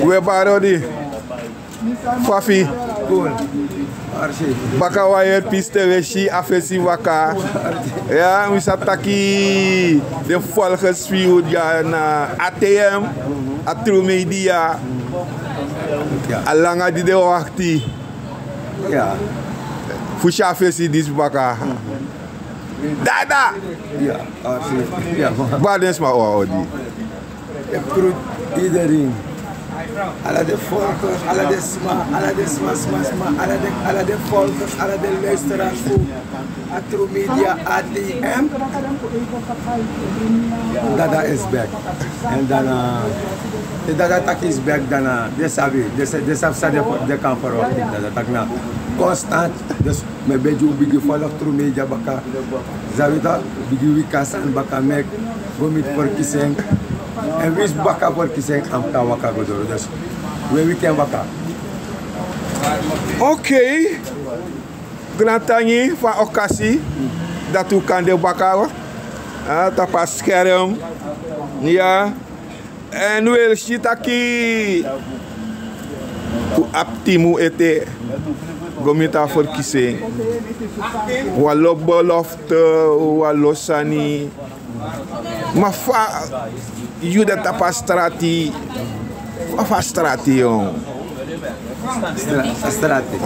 We barodi. Fafi. Cool. Baka wayer piste weshi afesi waka. Ja, we sataki de volgens via na ATM, Atru Media. Alanga di de wakti. Ja. Fusha afesi dis baka. Dada. Ja, ja. Badens ma odi. Ik groet iedereen. Alle de volkers, alle de sma, alle de sma, alle de volkers, alle de luisteraars voor Atru Media ATM. Dada is back. En dan, de Dada tak is back, dan, de kan verwachten. Dada tak na constant, dus me beju bigi volg Atru Media baka. Zavita, bigi wikasan baka mek, gomit verkiezing. En wie is baka voor kiezen aan ta waka godoro. Dus we can baka. Oké. Grantangi van occasie dat u kan de baka. Tapa scherm. Ja. En wil shitaki aptimu ete gomita voor kiezen. Walo belofte, walo sani. Maar je dat tapa strati, fa strati jong.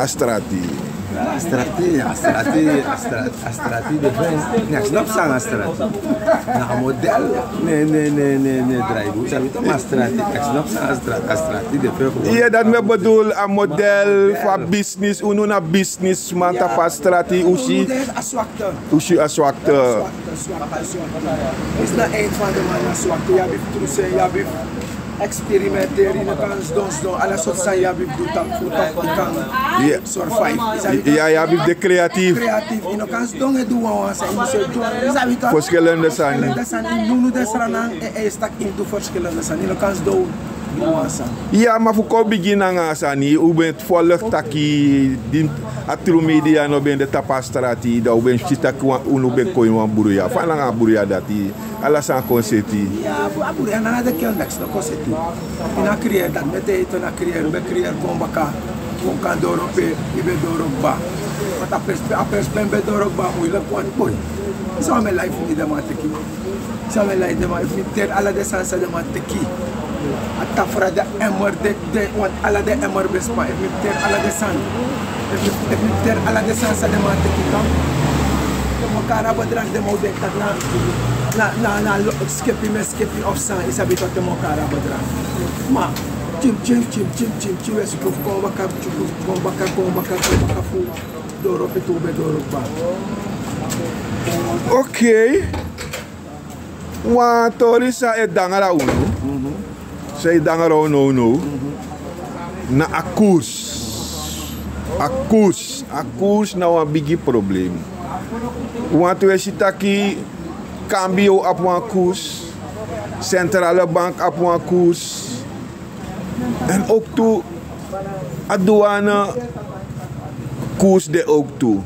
Strati. Astrati de vent. Nee, snap sang astrati. Na model. Nee, drive. Sabi to astrati. Snap sang astrati de vent. Ja, dat me bedoel een model van business. Uno na business man tapa strati ushi. Ushi aswakte. Is na eind van de man aswakte. Ja, bif trusen, ja bif experimenteren in de kans doen. Alle soort zijn ja bif doet dat goed op de kan. Survive. Ja, bif de creatief. Creatief. In de kans doen het doen we verschillende zijn. Nu de sranang is tak into verschillende zijn. In de kans doen. Ja, maar voor ko beginnen asani, u bent volg taki din Atru Media no ben de tapastrati, da u ben chitaki unu ben ko wan buruya. Fa langa buruya dati, ala san konseti. Ja, buruya na de kel next no konseti. Ina creer dat mete ito na creer kombaka. Kon kan dorope, ibe dorokba. Wat apes ben be dorokba, moeilijk wan boy. Zo mijn life niet de mateki. Zo mijn life de mateki. Ter ala de sansa de mateki. Atafra de emmer de want ala de emmer bespa. If ter ala de san. If ter ala de sansa de mateki kam. Mo karaba drag de mo tak na skipping of san is a bit of the mo karaba drag. Ma chim es prof komba ka fu doro petube doro ba. Okay. Wa torisa e dangara uno. Say dangara no. Na akus na een big probleem. Want we zitten aquí cambio op een koers, centrale bank op een koers en ook toe douane koers de ook toe.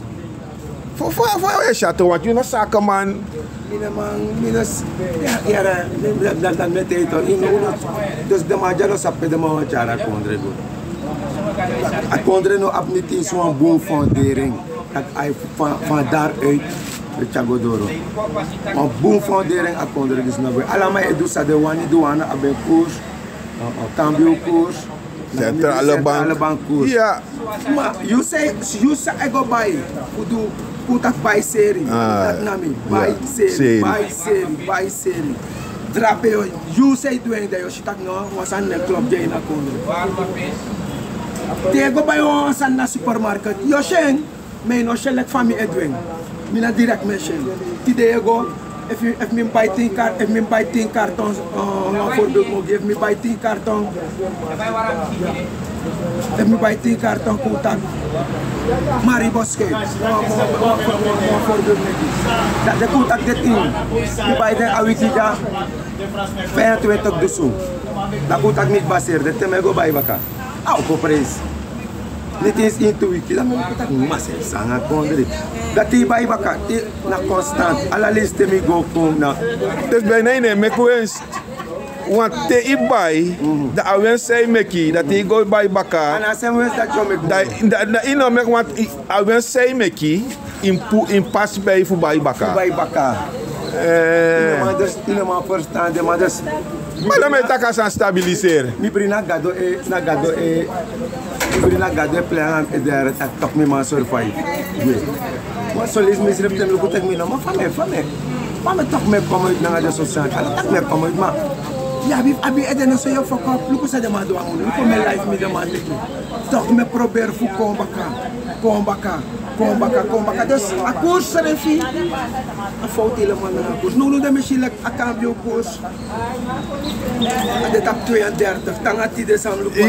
Voor je chateau, want je is zakenman. Dan met eten. Dus de majalo sape de man chara kondre do. A kondre no apniti is een boom fundering. Dat hij van daaruit de Chagodoro. Een boom fundering a kondre is nog weer. Allemaal je doet de wani douane op een koers, cambio koers. Centrale bank koers. Ja. Maar you say I go buy. Put up buy serie. Dat nami. Buy serie. Drap you say doing that. You should no was aan een club in a kondre. They go buy ons aan de supermarket. Yo shen, me no shen like family Edwin. Me na direct me shen. Today go, if me buy 10 cartons, voorbeeld mo give me buy 10 carton. If me buy 10 carton kutak, Mariboske. Voorbeeld me. Dat de kutak de 10. Me buy de awikija. 25 dusu. Dat kutak niet baseer. Dat me go buy baka. Au prijs. Dit is into wiki. Dat moet ik massief zeggen. Dat die bij elkaar na constant. Alle listen me go kom na. Dus bij nee, me kwens. Want te ibai, da awen say meki, dat hij go bij baka. En als hij wens dat je me Da ino mek want awen say meki, in pas bij voor bij baka. bij baka. Helemaal verstaan, maar dus... Maar dan moet je dat stabiliseren. Mi prina gado plan e der tak tok mi ma survive. Maar solis mi srep tem luku tek mi no ma fame. Fame tok me kom uit na de sociëteit. Ala tak me kom uit ma. Ja, abi ede no so yo fok up luku sa de ma do amun. Luku me life mi de ma tek. Tok me probeer fu kom baka. Dus a koers refi. A fout helemaal na koers. Nu de misschien a cambio koers. De tap 32, tangati de sam luku.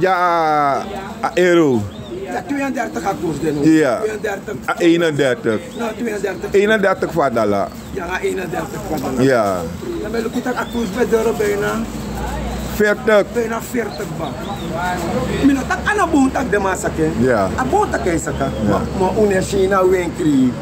Ja, euro. Ja, 32 a koers de nu. Ja. 31. Nou, 32. 31 fadala. Ja, 31 fadala. Ja. Dan ben ik a koers bij de bijna 40. Bijna 40 ba. Mina tak ana bon tak de masake. Ja. A bon tak kay saka. Ma une China wenkri.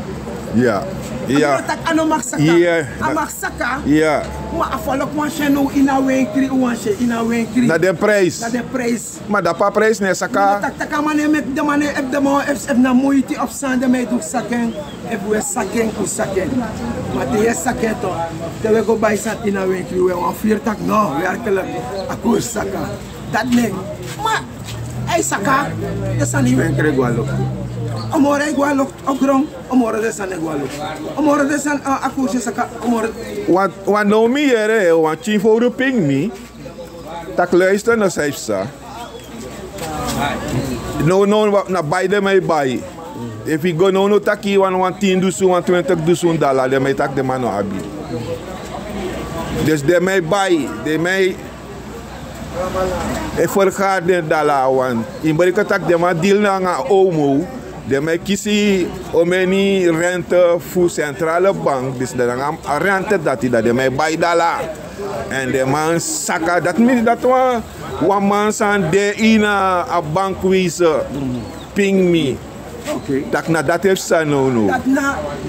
Ja. Ja. Tak ana maksaka. Ja. A maksaka. Ja. Maar afvallen kwam je nou in een wenkri, Na de prijs. Na de prijs. Maar dat pa prijs nee saka. Tak mane met de mane heb de man heb na moeite op staan de mij doet saken. Heb we saken ku saken. Maar die is saken toch. Terwijl go bij zat in een wenkri we aan 4 tak no werkelijk akkoord saka. Dat nee. Maar hij saka. Dat is niet wenkri gwalo. Amore igual op grond, amore de san igual. Amore de san akkoord saka amore. Want nou meer want chief voor de ping me. Tak luister naar Saifsa. No, na beide mij bij. If you go no taki wan 10 dusu, wan 20 dusu dollar, de mij tak de man no abi. Dus de mij bij, de mij. E forgaar de dollar wan. In berika tak de man deal na nga omo. De mij kisi omeni rente voor centrale bank. Dus de nga rente dat de mij bij dollar. En de man saka, dat means dat one man san de ina a bank wise ping me. Okay. Dat heeft ze no.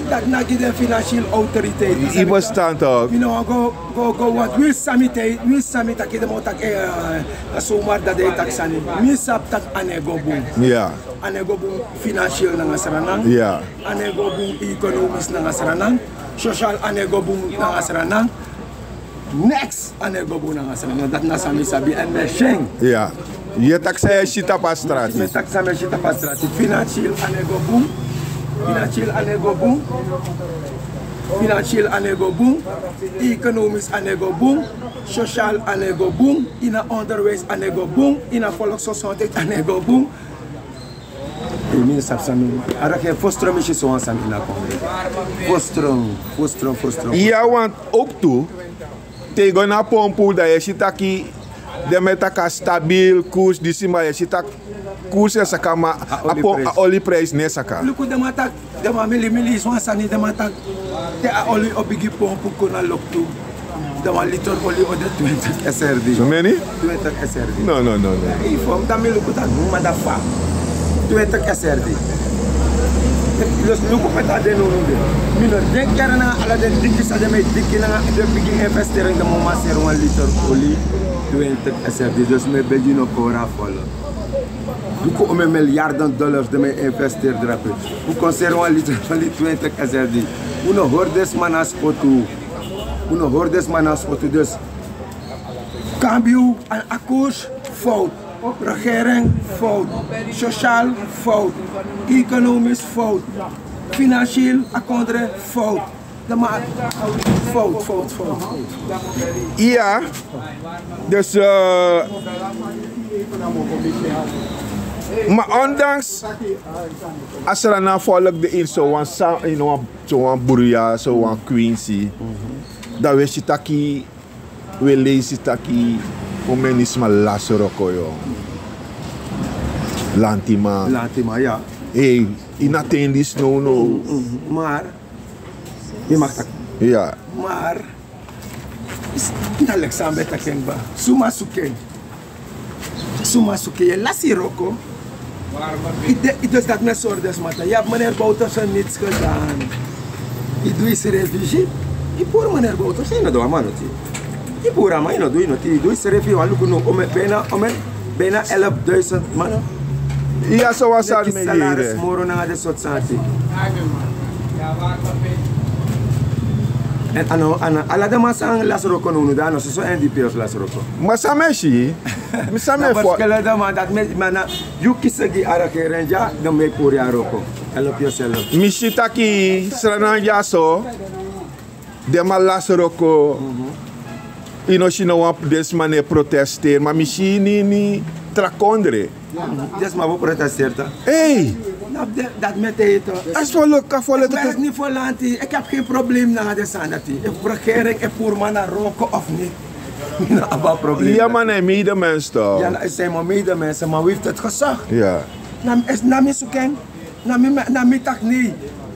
Dat na de financial autoriteit. Ibo stand up. You know go what we summit akide mo tak sumar da de taxani. Mi sap tak anego boom. Ja. Anego boom financial na ngasranang. Ja. Anego boom economics na ngasranang. Social anego boom na ngasranang. Next anego boom na ngasranang. Dat na sami sabi en me sheng. Ja. Je tak saya shita pa straat. Me tak sa me shita pa straat. Financial anego boom. Financial anego boom. Financial anego boom. Economisch anego boom. Social anego boom. Ina onderwijs anego boom. Ina volksgezondheid anego boom. Ik meen dat ze er fostrom is zo aan zijn in de fostrom. Ja, want ook toe tegen na pompoel dat je ziet dat de metaka stabiel koers die sima je ziet dat koers is sakama a olieprijs nee saka. Luku de matak de ma mili zo aan zijn de matak de olie obigi pompoel kona loktu. De ma liter olie ode 20 SRD. So many? 20 SRD. No. Ifom da mi luku dat mo madafa. 20 SRD. Dus nu komt het aan de nodig. Minder denk je na alle de dikke steden met dikke na de begin investeren in de moment er 1 liter olie 20 SRD. Dus met beetje nog kora vallen. Nu komen $1 miljard de mij investeren erachter. Hoe conserven 1 liter olie 20 SRD? Uno hordes manas foto. Dus cambio en akkoord fout. Regering fout, sociaal fout, economisch fout, financieel akkoord fout. Fout. Ja, dus maar ondanks als er dan volk de in zo'n Buria, zo'n Quincy, dan weet je dat we lezen dat omenisma lasoroko yo. Lantima, ja. Hey, inatendis no. Maar je mag dat. Ja. Maar Alexander Takengba, Sumasuke, Lasiroko. Het is dat met soorten mata. Je hebt meneer Boutersen niets gedaan. Ik doe is refugee. Ik voor meneer Boutersen, dat doe ik Die boeren, maar je doet serieus, want look no, bijna 11.000 man. Ja, zo was dat met salaris moro na de soort sati. En ala de massa ang lasroko no da no so NDP of lasroko. Maar sameshi, misame fo. Parce que man dat mana you kisagi ara kerenja no me puri aroko. Help yourself. Mishitaki srananja so de mal lasroko. Inoshino wap desmane protester, maar misschien ni trakondre. Des maar we protesteren. Hey! Dat met het. Als we lukken, ik werk niet voor land. Ik heb geen probleem na de sanity. Ik regering en voor man naar roken of niet. Nou, probleem. Ja, maar nee, medemens toch? Ja, het zijn maar medemensen, maar wie heeft het gezegd? Ja. Na me zoeken, na me tak nee.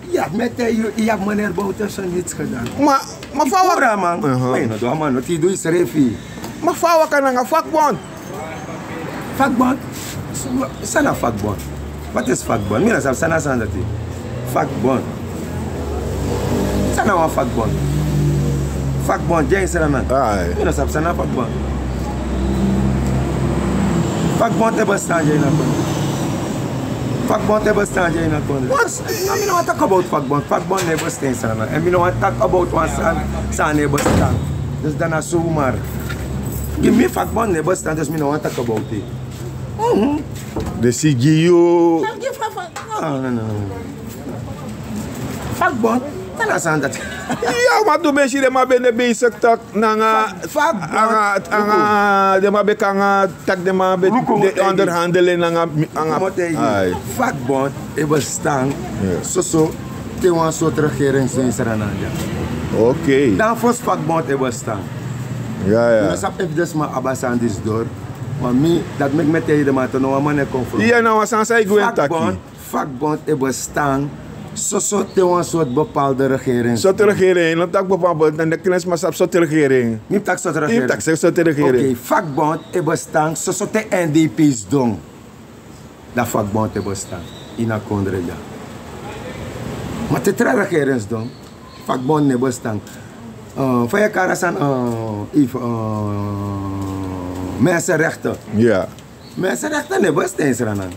Ja, met je hebt meneer Boutersen niets gedaan. Maar vrouwen man. Nee, dat man, wat hij doet is refi. Maar vrouwen kan een vakbond. Vakbond? Sana vakbond. Wat is vakbond? Mina sab sana sandati. Vakbond. Sana wa vakbond. Vakbond jeng sana. Mina sab sana vakbond. Vakbond te bestaan jeng na kon. Vakbond te bestaan jeng na kon. What? I mean want talk about vakbond. Vakbond ne bestaan sana. And me want talk about one san ne bestaan. Dus dan na zomaar. Give me vakbond ne bestaan, dus me want talk about it. De CGU. No. Vakbond? Dat is aan dat. Ja, maar toen ben je maar binnen bezig tak nanga de maar bekanga tak de maar de onderhandelen nanga vakbond e bestaan. Zo te wan soort regering zijn Suriname. Oké. Dan voor vakbond e bestaan. Ja. Dus heb ik dus maar abasan dis door. Maar mij, dat maakt met de man te nou man confront. Ja, nou was aan zij gewoon taki. Vakbond e bestaan. Zo te een soort bepaalde regering. Soort regering, dat tak bepaalde dan de kennis maar sap soort regering. Niet tak soort regering. Niet tak soort regering. Oké, vakbond e bestaan. Zo te NDP's doen. Dat vakbond e bestaan. In een kondreja. Maar te tra regerings doen. Vakbond e bestaan. Van je karasan mensenrechten. Ja. Mensenrechten ne bestaan in Suriname.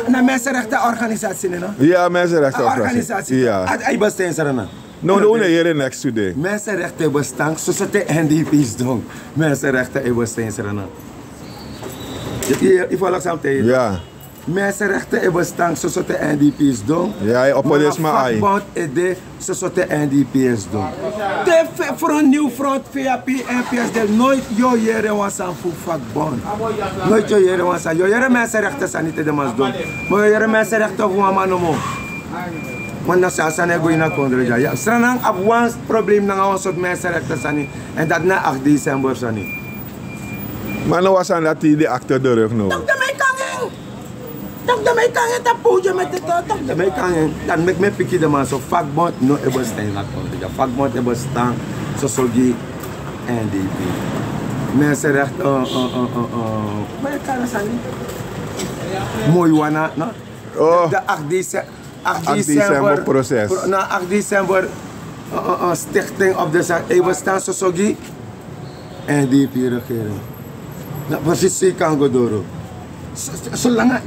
Na mensenrechtenorganisatie, no? Ja, mensenrechtenorganisatie. Ja. Hij bestaan in Suriname. No, here next today. Mensenrechten bestaan, zoals de NDP's doen. Mensenrechten bestaan in Suriname. Je volgt samen tegen. Ja. Mensenrechten bestaan, zoals de NDP's doen. Ja, op het is maar ai. Vakbond is zoals de NDP's doen. De voor een nieuw front, VAP en PSD, nooit jouw jaren was aan voor vakbond. Nooit jouw jaren was aan. Jouw jaren mensenrechten zijn niet de mas doen. Maar jouw jaren mensenrechten voor een man om. Want dat is een goede nakondreja. Ja, Suriname heeft een probleem met een soort mensenrechten zijn en dat na 8 december zijn niet. Maar nou was aan dat die de achter de rug nou. Dat de mij kan je dat poetje met het dat de mij kan je dan met me pikje de man zo vakbond no e bestaan na kon ja vakbond e bestaan zo die NDP mensenrecht maar kan zijn mooi wana no de 8 december proces na 8 december stichting op de zaak e bestaan zo die NDP regering dat precies ze kan go door.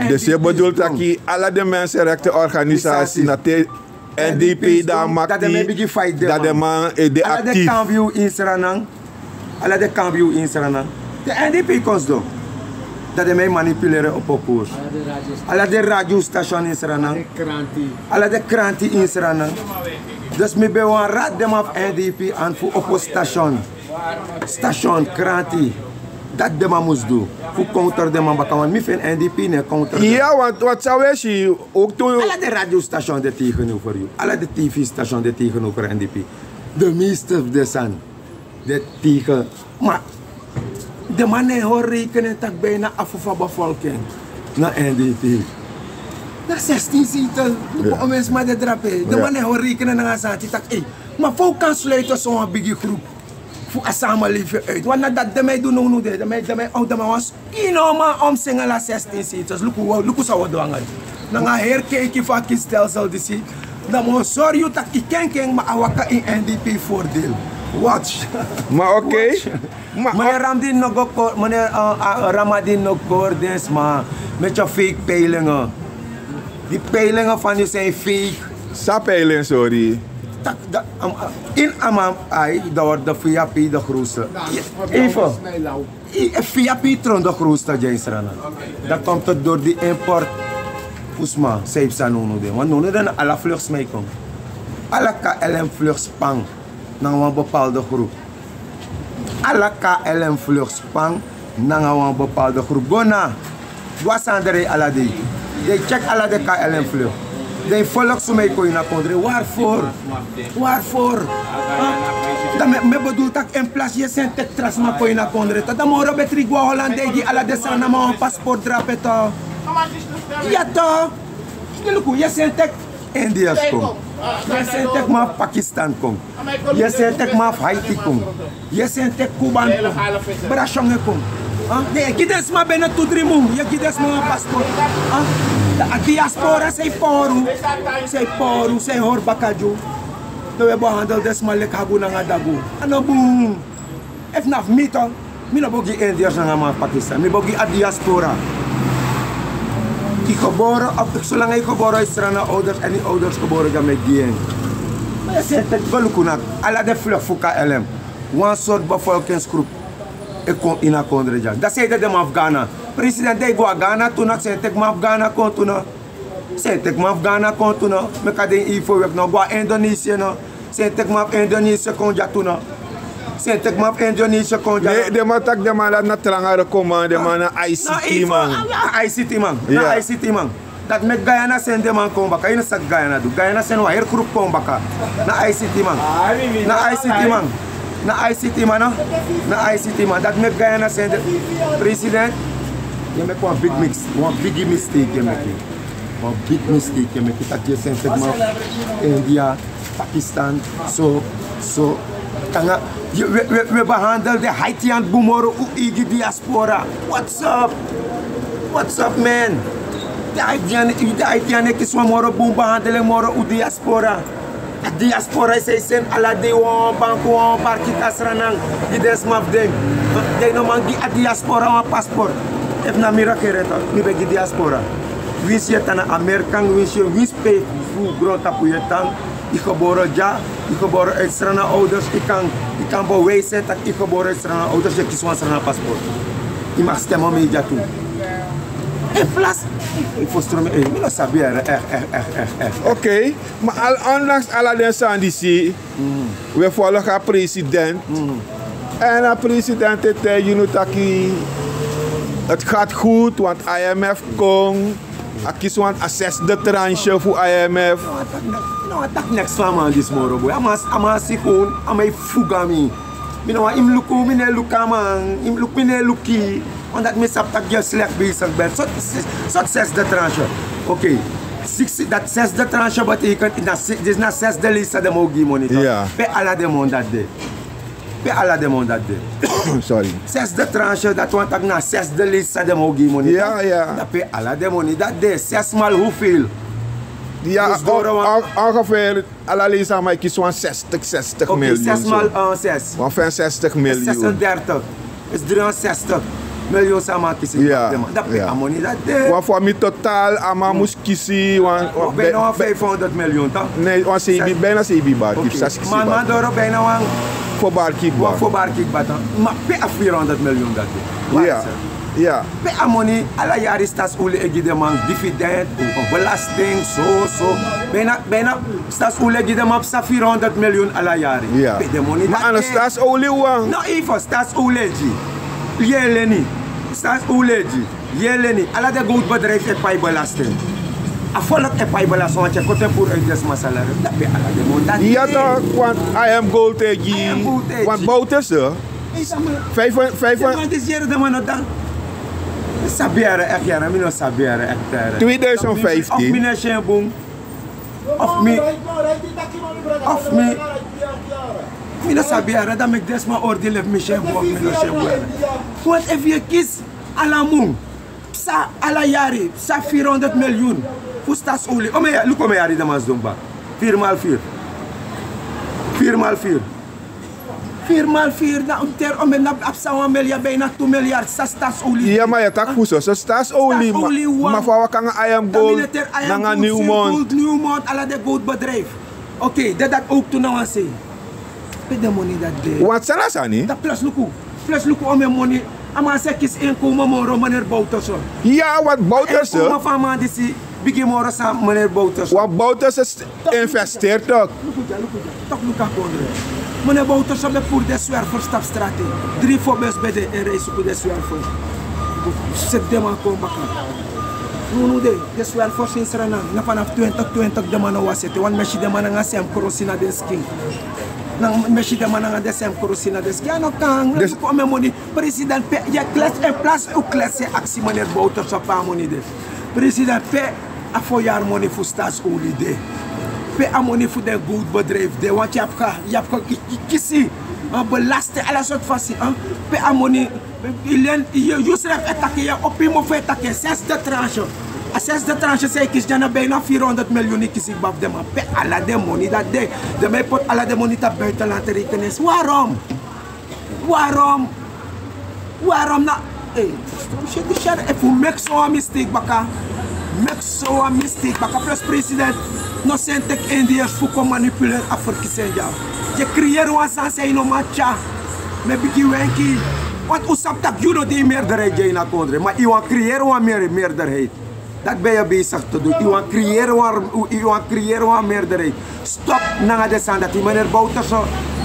Dus je bedoelt dat je alle de mensenrechtenorganisaties naar de NDP dan maakt dat de man is actief. Alle de kampioen in Suriname. De NDP komt doen. Dat de mij manipuleren op koers. Alle de radiostation in Suriname. Alle de kranti in Suriname. Dus ik ben een raad de man NDP aan voor op station. Station, kranti. Dat de man moest doen. Voor counter de man bakkan. Want mij vind NDP ne counter. Ja, want wat zou je ook toen... Alle de radiostation de tegenover u. Alle de tv-station de tegenover NDP. De meeste de zijn. De tegen. Maar de mannen horen rekenen dat bijna af van bevolking. Naar NDP. Na 16 zetels. Om eens maar de drapen. De mannen horen rekenen naar Azati. Maar voor kan sluiten zo'n biggie groep. Voor een samenleving uit. Want dat de mij doen nu de mij was enorm om zingen la 16 zetels. Look hoe zou we doen. Dan gaan herkijken van het stelsel die zie. Dan moet zorgen dat ik ken maar awaka in NDP voordeel. Watch. Maar oké. Meneer Ramdin nog ook, meneer Ramadin nog koordens, maar met je fake peilingen. Die peilingen van je zijn fake. Sa peiling, sorry. In Amam, dat wordt de VAP de grootste. Even. VAP tron de grootste, James Rana. Dat komt het door die import. Pusma, Seipsa nono de. Want nono dan alle vluchts mee komt. Alle KLM vluchtspang naar een bepaalde groep. Alle KLM vluchtspang naar een bepaalde groep. Gona, wat zijn er alle die? Je check alle de KLM vlucht. De volks mee kon je naar Kondre. Waarvoor? Waarvoor? Dat me bedoelt dat in plaats je zijn tek trasma kon je naar Kondre. Dat moro betri gwa Hollande die alle de sana maar een paspoort drapen toch? Ja toch? Je zijn tek Indiërs kom. Je zijn tek maar Pakistan kom. Je zijn tek maar Haiti kom. Je zijn tek Cuban kom. Brashonge kom. Nee, kides maar binnen toe drie moe. Je kides maar een paspoort. De diaspora zijn poru, zijn horbakaju. Dat we behandelen des lek hagu na dagu. Ano boom. If naf mito, mi no bogi Indiërs na Pakistan. Mi bogi a diaspora. Die geboren, zolang ik geboren is er aan de ouders en die ouders geboren gaan met die. Maar je zegt het wel kunnen. Alle de vlucht voor KLM. Een soort bevolkingsgroep. Ik kom in een Kondreja. Dat zei de Afghana. President de Ghana toen ik zei ik Afghana kon toen. Zei ik Afghana kon toen. Ik had een info weg nog. Gwa Indonesië nog. Zei ik Indonesië kon ja toen. Zei ik Indonesië kon ja. Nee, de man tak de man dat na trangere komen, de man na ICT man. ICT man. Na ICT man. Dat met Guyana zijn de man komen baka. Je zegt Guyana doen. Guyana zijn een hele groep komen baka. Na ICT man. Na ICT man. Na ICT man. Na ICT man. Dat met Guyana zijn de president. Je maakt een big mix. Een big mistake je maakt. Een big mistake je maakt. Dat je zijn zeg maar India, Pakistan, zo. We behandelen de Haitian Bumoro Uigi diaspora. What's up? What's up, man? De Haitian is van Moro Boom behandelen Moro U diaspora. De diaspora is zijn alle die wan bank wan parki kasranang. Die desmaf ding. Die no man die diaspora een paspoort. If na mirakereta, mi begi diaspora. Wins je tan Amerikaan, wins je pay voor groot tapu je tan. Ik geboren ja, ik geboren uit strana ouders. Ik kan bewijzen dat ik geboren uit strana ouders. Je kies een strana paspoort. Je mag stemmen mee ja toe. En plus, ik voorstel me, ik wil saberen, echt. Oké, maar ondanks alle deze ambitie, we volgen president. En de president heeft het gaat goed, want IMF komt. Ik kies een zesde tranche voor IMF. Tak next time man this moro boy. Ama sikon, ama fugami. Mi no im luku, mi ne lukaman, im luk mi ne luki. Omdat me sap tak je slecht bezig bent. Succes de tranche. Oké. Dat zesde tranche betekent dat is na zesde lista de mogi money. Ja. Pe ala de mon dat de. Pe ala de mon dat de. Sorry. Zesde tranche dat want tak na zesde lista de mogi money. Ja. Dat pe ala de money dat de. 6 maal hoeveel? Ja, ongeveer, allerlei aan mij kies zo'n 60 miljoen. 6 maal 6. Ongeveer 60 miljoen. 36. Is 63 miljoen samen kiezen. Ja. Dat is money dat de. Wat voor mij totaal allemaal moest kiezen. Bijna 500 miljoen toch? Nee, bijna 7 bar. Maar door bijna voor barkikba. Voor barkikba toch? Maar bijna 400 miljoen dat de. Ja. Bij money, alle jaren staat ule egide man dividend, belasting, zo. Bijna staat ule egide man 400 miljoen alle jaren. Ja. Maar anders staat ule wang. Nou even, staat ule ji. Jeleni. Staat ule ji. Jeleni. Alle de goed bedrijf heeft bij belasting. Afvallig heeft bij belasting, want je kunt voor een desmasalaris. Dat bij alle de money. Ja toch, want I am gold tegen. Want bout is er. 500. Dit is hier de man dan. Sabiere echt ja, mi no sabiere echt. 2015. Of mi na boom. Of mi. Mi no sabiere dat ik des maar oordeel mi boom mi no boom. Want if je kies ala moon, sa ala jari, sa 400 miljoen. Voor staatsolie. Oh maar look hoe jari de mas doen ba. 4 maal 4. 4 maal 4. 4x4 na ter om na apsa 1 miljard bijna 2 miljard sa staatsolie. Ja, maar je tak fuso, so staatsolie. Maar voor wat kan I am gold, nanga Newmont. Newmont, ala de goudbedrijf. Oké, dat ook toen nou aan zei. Pay the money that day. Wat zijn dat niet? Dat plus luku om je money. Ama sekis inkomen moro meneer Boutersen. Ja, wat Boutersen? Inkomen van man die si bigi moro samen meneer Boutersen. Wat Boutersen investeert ook. Toch luka kondre. Meneer Boutersen met voor de zwerverstapstraat. 3 voorbeelds bij de reis op de zwerver. Zet de man komen bakken. Nu de zwerver sinds Suriname. Na vanaf 2020 de man was het. Want mensen de man gaan zijn korosina de skin. Nang meshi de mananga de sem korosina des ya no kan ko me moni president pe ya classe en place ou classe aksi meneer Bouter so pa moni de president pe afoyar moni fu staatsolie de pe amoni fu de goed bedrijf de want je hebt kisi belaste alle soort fasie pe amoni ilen Yusref attaqué ya opimo fe attaqué 6 de tranche. A 6 de tranche zei ik jana bijna 400 miljoen kisik baf de man. Pe ala de money dat de. De mij pot ala de money dat buiten laten rekenen is. Waarom? Waarom na? Hey, if you make so mistake baka. Make so mistake baka. Plus president. No sentek Indiërs voor kom manipuleer Afrika ja. Je creëert wat aan zijn no matcha. Me bigi wenki. Want usap tak you know die meerderheid jij na kondre. Maar je wil creëren wat meerderheid. Dat ben je bezig te doen. Je wil creëren een meerderheid. Stop naar de zandati. Meneer Boutersen,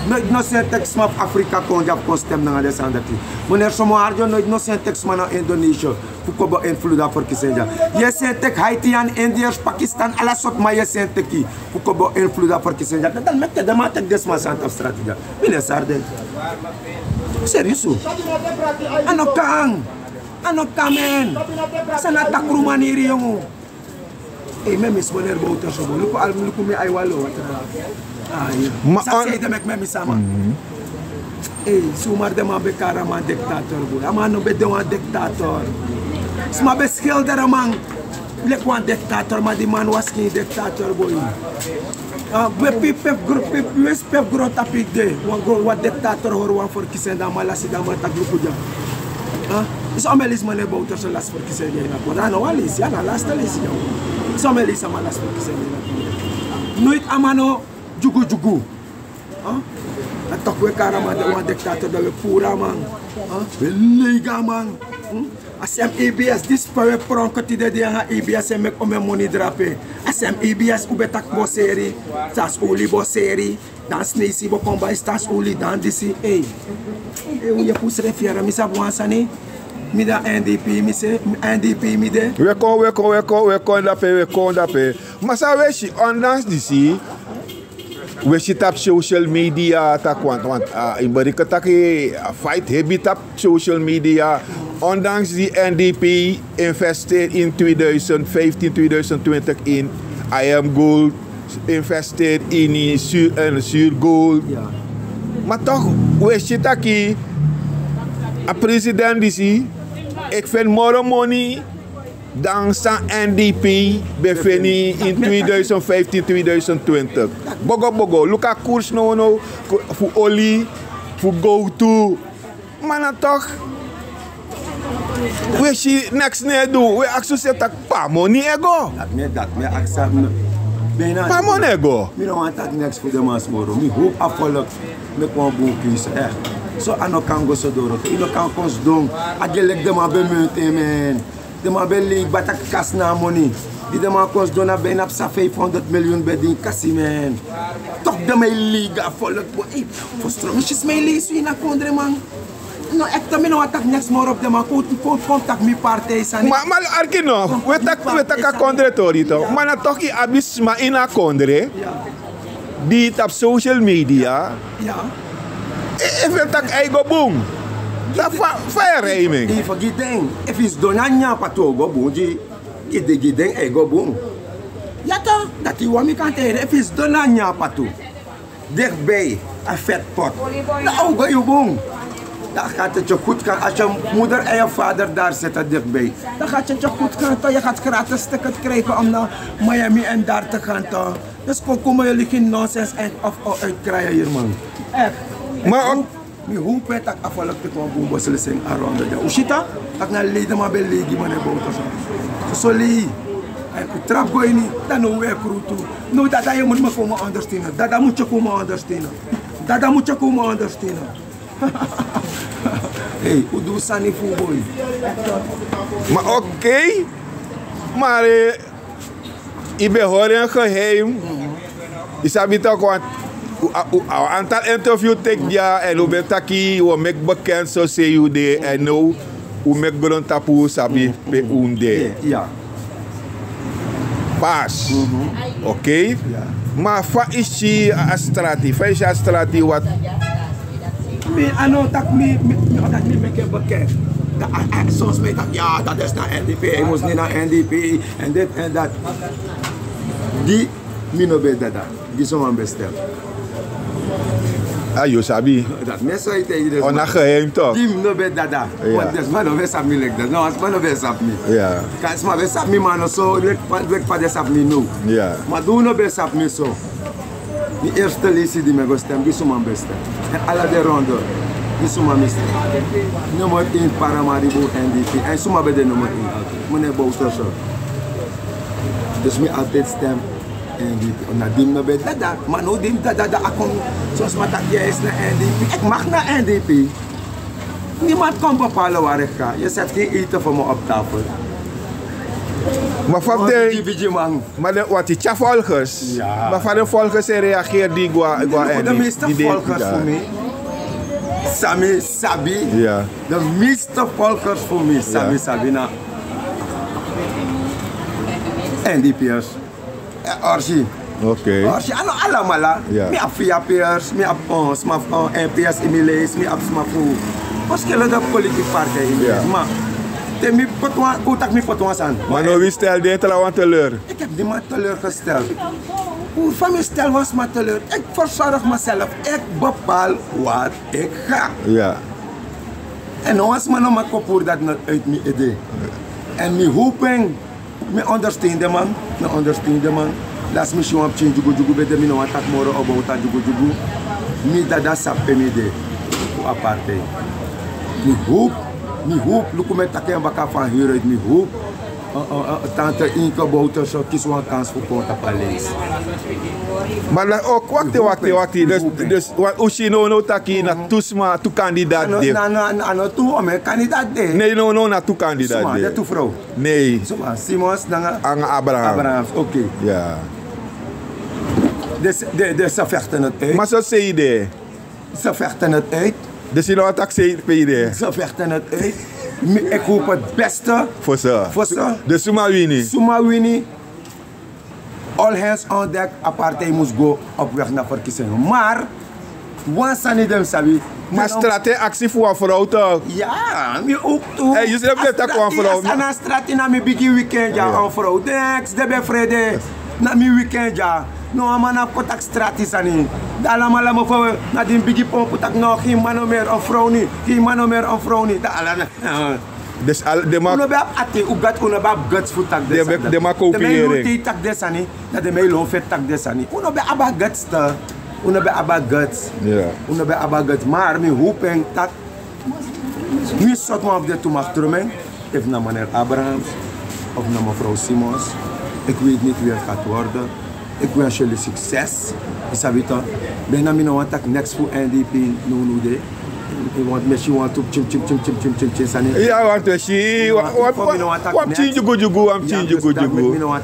nooit no zijn tekst van Afrika kon je op stem naar de zandati. Meneer Somoharjo, nooit no zijn tekst van Indonesië. Voor ko invloed voor kisenja. Je zijn tek Haitian, Indiërs, Pakistan, alles op maar je zijn teki. Voor ko invloed voor kisenja. Dat dan met de man tek desma santa strategie. Meneer Sarden. Serieus? Ano kamen? Sana takruman iri yung. Memis meneer Boutersen. Luko mi ay walo. Sa say de mek sama. Sumar de man bekara man dictator boy. Amano be de wan dictator. Sma be schilder man. Lek wan dictator man di man was ki dictator boy. Pep grot apik de. Wan dictator hor wan for kisen da malasi da man tagluko ja. Is omelis meneer Boutersen las voor kiezen jij na koda. Nou alis ja na last alis ja. Is omelis ama las voor kiezen jij na koda. Nooit amano jugu. Dat toch we karama de wan dictator dat we pura man. We lega man. Asem EBS dis pawe pronko ti de nga EBS mek ome money drape. Asem EBS ubetak bo seri, tas oli bo seri. Dan snesi bo komba stas oli dan disi. Hoe je poes refiera mi sabu ansani. Mi da NDP mi se NDP mi de. We kon dape. Masa we shi ondanks disi. We sit op social media tak want in Barika taki fight heavy tap social media. Ondanks die NDP investeert in 2015-2020 in I am gold, investeert in zuur gold. Ja. Maar toch, we zitten aquí, a president die ik vind more money dan zijn NDP beveni in 2015-2020. Bogo, look at koers no, voor olie, voor go-to. Maar dan toch, we zien niks meer doen. We accepteren dat pa money ego. Dat me accept. Pa money ego. Ik don't want that next for the mass moro. Ik hoop afvallen met een boek kiezen. Zo aan de kan go zo door. Ik kan ons doen. Agelek de maar bemunten men. De maar belik batak kas na money. Die de maar ons doen bijna op 500 miljoen bij die kassie men. Toch de mij liga afvallen. Voor stroomjes mij lezen in een kondre man. No, ik também não ataque next more op de man. Contact mi partij sani. Maar arkino, we tak a kondre torito. Maar na toch i abisma in a kondre. Die op social media. Ja. Even tak eigo boom. Dat verrijming. Die vergeten. If is donanya patogo boom, die gideng eigo boom. Ja toch? Dat die wami kan tegen. If is donanya pato. Dichtbij een vetpot. Nou, ga je boom. Dan gaat het je goed gaan als je moeder en je vader daar zitten dichtbij. Dan gaat het je goed gaan, toch? Je gaat gratis ticket krijgen om naar Miami en daar te gaan. Toch? Dus komen jullie geen nonsens of uitkrijgen hier, man. Echt. Maar mi hoop het dat afvallig te komen boven beslissing around de Ushita, dat na leden maar bij legi man en boven zo lei. En u trap gooi niet, dan nou weer crew toe. Nou dat je moet me komen understeunen, dat moet je komen understeunen, dat moet je komen understeunen. Hey, hoe doe je niet voor boy? Maar oké, maar ik ben hoor een geheim. Je sabi toch want een aantal interview tek ja en hoe ben taki hoe mek bekend zo say you de en nou hoe mek grond tapu sabi pe unde. Ja. Pas. Oké. Maar fa is je astrati, fa is je astrati wat? Me ano tak me dat me mek bekend. Soms me tak ja dat is naar NDP, ik moest niet naar NDP en dit en dat. Die mi no be dada, die zomaar bestel. Ah, je sabi. Dat mensen uit tegen dus. On a geheim toch? Die no be dada. Want dus man no be sap me like that. No, man no be sap me. Ja. Kan sma be sap me man so, lek pa de sap me no. Ja. Maar doe no be sap me so. Die eerste lisi die me go stem, die zomaar bestel. En alle de ronde. Die zomaar mistel. Nummer 1 Paramaribo NDP. En zomaar be de nummer 1. Meneer Bouter zo. Dus me altijd stem. En na dim no be dada, maar no dim dada akon zoals wat dat jij is naar NDP. Ik mag naar NDP. Niemand kan bepalen waar ik ga. Je zet geen eten voor me op tafel. Maar van de, maar wat die volgers, ja. maar van de volgers reageert die de meeste volgers voor mij. Sami Sabi. Ja. De meeste volgers voor mij. Sami Sabina. NDP'ers. Orsi. Oké. Orsi, ano alamala. Ja. Mi ap VAP'ers, mi ap smaf NPS imilees, mi ap smafu. Oskele de politieke partij imilees. Maar, te mi potwa, kotak mi potwa san. Maar nou wie stel dit trouwens teleur? Ik heb niemand teleurgesteld. Hoe van mij stel was maar teleur. Ik verzorg mezelf. Ik bepaal wat ik ga. Ja. En als man nog kopoer dat uit mijn idee. En mijn hoping, me understand de man, Las me show up change jugu bede me no attack moro about jugu. Me dada sape me de apartheid. Me hoop, look me taken baka van hier uit me hoop. Tante Inke Bouter zo kies een kans voor Ponta Paleis. Maar ook wacht. Dus wat Ushino no taki na tusma tu kandidaat de. Ano tu ome kandidaat de. Nee no na tu kandidaat de. Suma de tu vrouw. Nee. Suma Simons nanga Abrahams. Oké. Ja. Dus ze vechten het uit. Maar zo zei je de. Ze vechten het uit. Dus je nou tak zei je. Ze vechten het uit. Ik hoop het beste voor ze. Dus Suma Winnie. All hands on deck. Apartheid moest go op weg naar verkiezingen. Maar, once aan iedereen sabi. Maar strategie actie voor een vrouw toch? Ja, me ook toe. Hey, je zegt dat voor een vrouw. Ja, na strategie na mijn biggie weekend ja, een vrouw. Dex, de bevrijde. Na mijn weekend ja. No, man, ik heb strategie aan. Daarom moet ik naar die biggie pomp. Ik nog geen man meer een vrouw niet. Geen man meer een vrouw niet. Dus de ma guts voor tak desa. De ma kopiëring. De tak desa ni, dat de mij lof tak desa ni. Uno be aba guts ta. Uno be aba guts. Ja. Uno be aba guts. Maar mi hoping tak. Nu soort man op de toe mag termen. Of naar meneer Abrahams of naar mevrouw Simons. Ik weet niet wie het gaat worden. Ik wens jullie succes. Is dat toch? Bijna mi no want tak next voor NDP no de. She want to chim sani. Ja, want she wat jugu.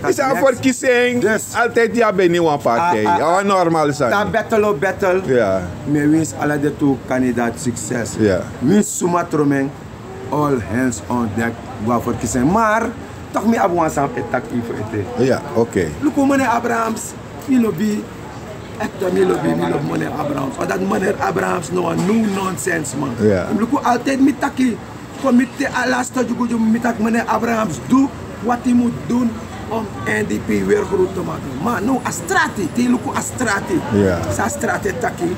Is dat voor kiezing? Altijd ja bij nieuwe partij. Ja, normaal zijn. Dat battle. Ja. Me wens alle de twee kandidaat succes. Ja. Wens Sumatromeng all hands on deck waar voor kiezing. Maar toch me abu ansam etak ifo ete. Ja, oké. Look meneer Abrahams, je lobby. Echt me lobby meneer Abrahams. Want dat meneer Abrahams no nonsense man. Ja. Look altijd met taki. Comité à laatste jugu met meneer Abrahams doe wat hij moet doen om NDP weer groot te maken. Maar no astrati, die luku astrati. Ja. Sa astrati taki.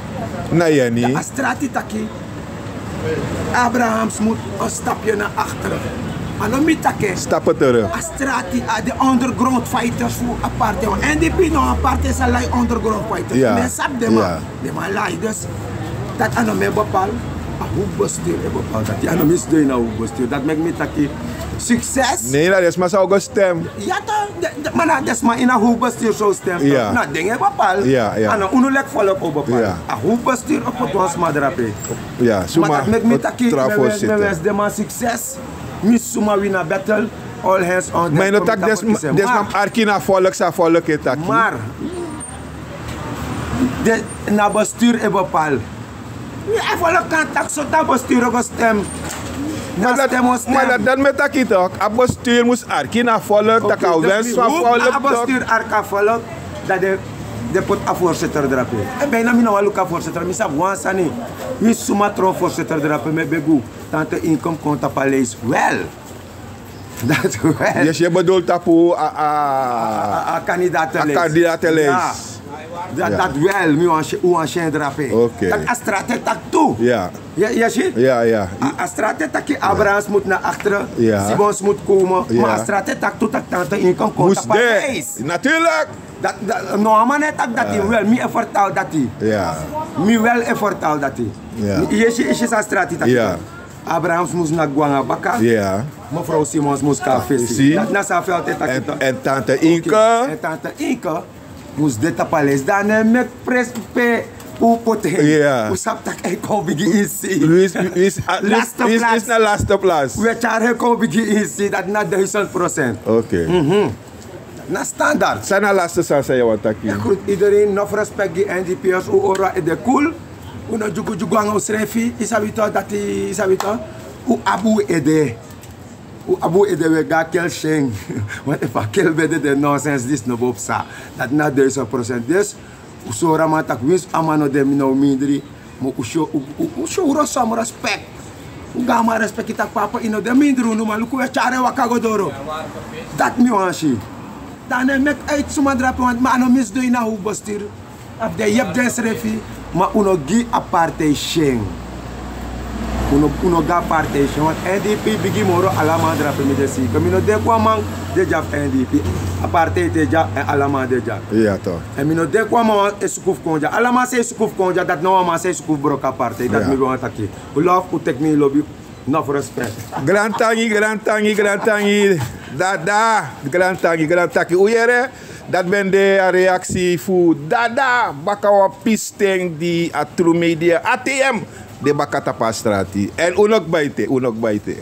Nee, niet. Astrati taki. Abrahams moet een stapje naar achteren. Maar no mitake. Stappen terug. Astrati, de underground fighters voor aparte. NDP no aparte is allerlei underground fighters. Ja. Men sap de man. De man lai. Dus Dat ano me bepaal, hoe bestuur je bepaalt dat. Ano misdoen nou hoe bestuur. Dat maakt me taki succes. Nee, dat is maar zo gestemd. Ja toch, maar dat is maar in een hoe bestuur zo stemt. Ja. Nou, dingen bepaal. Ja. Ano, unulik volop op bepaal. Ja. Hoe bestuur op het ons madrape. Ja, Maar dat maakt me taki, me wens de man succes. Mis suma win a battle. All hands on deck. Maar je tak des mam arkina volk sa volk het taki. Maar de na bestuur e bepaal. Ja, volk kan tak so ta bestuur ook stem. Maar dat met taki toch. A bestuur moest arkina volk tak a wens van volk. A bestuur arka volk dat de pot a voorzitter drape. E bijna mi nou luka voorzitter. Mi sab wansani. Mi suma tron voorzitter drape me begu. Tante inkom konta paleis wel. Dat wel. Dus je bedoelt dat voor kandidatenlijst. Ja. Dat wel, mi wan shen drape. Oké. Dat a strategie tak toe. Ja. Ja, zie? Ja. A strategie tak Abrahams moet naar achteren. Ja. Sibons moet komen. Ja. Maar a strategie tak toe tak tante inkom konta Moest paleis. natuurlijk. No man tak dat wel, mi vertaal dat Ja. Mi wel vertaal dat Ja. Je sa strategie tak. Ja. Abrahams moest naar Guanga Baka. Ja. Mevrouw Simons moest café. Dat na sa veld en tante Inke. En tante Inke moest dit paleis. Dan met pres pe u poten. Ja. U sap tak e ko bigi isi. Luis is na laatste plaats. We charge ko bigi isi dat na 1000%. Oké. Na standaard. Zijn na laatste sansa je wat taki. Ik groet iedereen, nog respect die NDP's, u ora e de cool. U no jugu ang usrefi, isabito dati isabito. U abu ede. U abu ede we ga kel sheng. Want if a kel bede de nonsense this no bopsa. Dat na 1000%. Dus u so ramatak wins amano de mino mindri. Mo u show rosa mo respect. U ga ma respect itak papa ino de mindru no maluku e chare wakagodoro. Dat mi wanshi. Dan mek uit sumadrape want ma ano misdo ina hu bostir. Af de yep des refi. Maar uno gi apartheid. Uno ga apartheid. Want NDP bigi moro alama drape me de si. Kamino de kwa man de jaf NDP. Apartheid de jaf en alama de jaf. Ja toch. En mino de kwa man e sukuf konja. Alama se sukuf konja dat no man se sukuf brok apartheid. Dat mi go ataki. U love u tek me lobby. Enough respect. Grand tangi. Dada. Grand tangi. Uyere. Dat ben de reactie voor Dada. Bakawa pisting die a true media ATM. De bakata pastrati. En unok baite.